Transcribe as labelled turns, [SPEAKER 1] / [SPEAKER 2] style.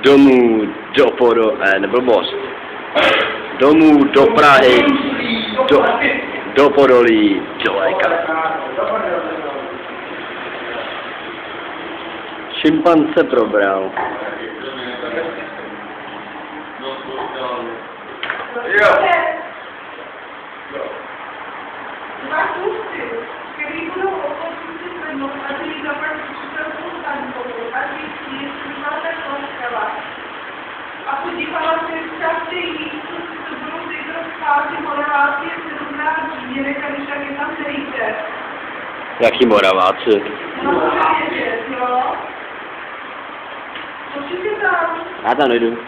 [SPEAKER 1] Domů nebo most. Domů do Prahy, do Podolí, do Léka. Šimpanze probral.
[SPEAKER 2] Dva kusy, který budou ochotníci zvednout a který zapadnou učitelkou tankovou a zjistí, jestli máte konstela. A podívala se, jak jít, co budou zítra zpátky Moraváci 17 změnek a když tak je tam nejde.
[SPEAKER 1] Jaký Moraváci?
[SPEAKER 2] No, může vědět, jo? Určitě tam.
[SPEAKER 1] Já tam nejdu.